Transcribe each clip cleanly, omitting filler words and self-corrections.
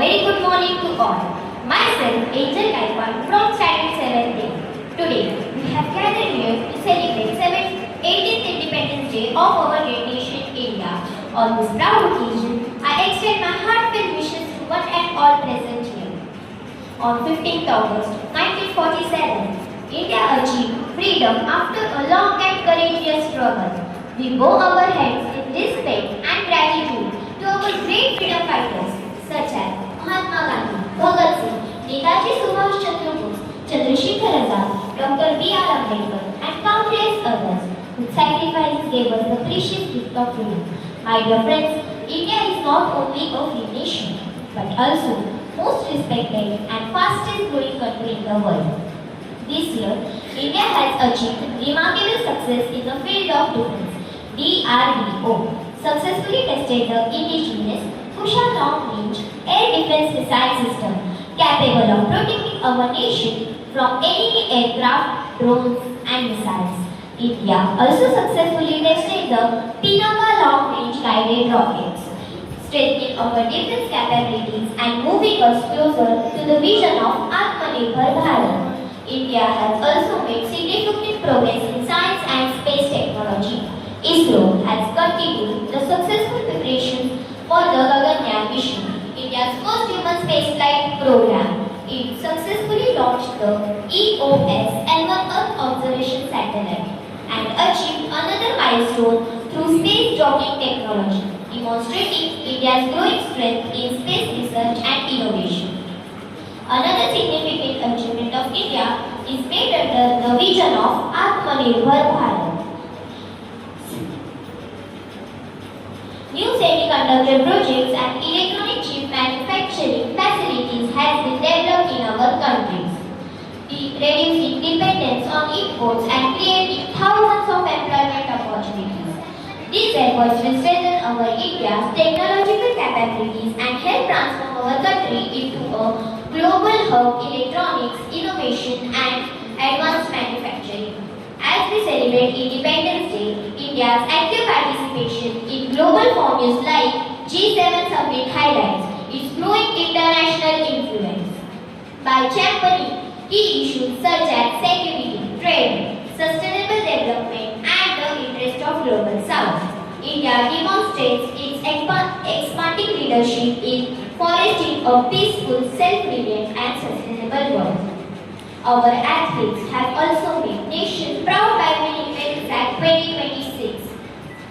very good morning to all. Myself, Angel Gaikwad from Standard 7th day. Today, we have gathered here to celebrate 18th Independence Day of our great nation, India. On this proud occasion, I extend my heartfelt wishes to one and all present here. On 15th August 1947, India achieved freedom after a long and courageous struggle. We bow our heads in respect and gratitude to our great freedom fighters such as Mahatma Gandhi, Bhagat Singh, Netaji Subhash Chandra Bose, Chandrasekhar Azad, Dr. B.R. Ambedkar, and countless others whose sacrifices gave us the precious gift of freedom. My dear friends, India is not only a free nation, but also most respected and fastest growing country in the world. This year, India has achieved remarkable success in the field of defense. DRDO successfully tested the indigenous Kusha long-range air defense missile system capable of protecting our nation from enemy aircraft, drones and missiles. India also successfully tested the Pinaka long-range guided rockets, strengthening our defense capabilities and moving us closer to the vision of Atmanirbhar Bharat. India has also made significant progress in science and space technology. ISRO has continued the successful preparations for the Gaganyaan mission, India's first human spaceflight program. It successfully launched the EOS-L1 Earth Observation Satellite and achieved another milestone through space docking technology, demonstrating India's growing strength in space research and innovation. Another significant achievement of India is made under the vision of Atmanirbhar Bharat. New semiconductor projects and electronic chip manufacturing facilities have been developed in our countries, reducing dependence on imports and creating thousands of employment opportunities. These efforts will strengthen our India's technological capabilities and help transform our country into a global hub electronics, innovation and advanced manufacturing. As we celebrate Independence Day, India's active participation in global forums like G7 Summit highlights its growing international influence. By championing key issues such as security, trade, sustainable development and the interest of Global South, India demonstrates its expanding leadership in fostering a peaceful, self-reliant and sustainable world. Our athletes have also made nation proud by winning medals at 2026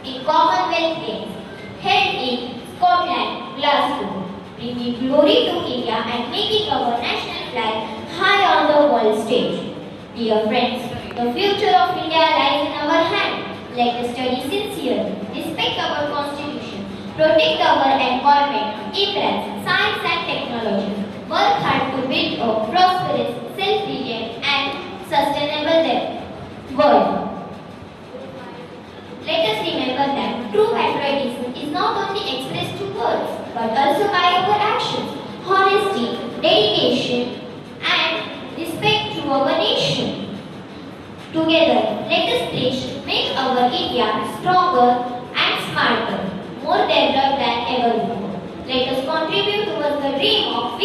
in Commonwealth Games held in Scotland, Glasgow, bringing glory to India and making our national flag high on the world stage. Dear friends, the future of India lies in our hands. Let us study sincerely, respect our constitution, protect our environment, embrace science and technology, work hard to build a prosperous, self-reliant and sustainable world. Let us remember that true patriotism is not only expressed through words, but also by our actions, honesty, dedication and respect to our nation. Together, let us pledge make our India stronger and smarter, more developed than ever before. Let us contribute towards the dream of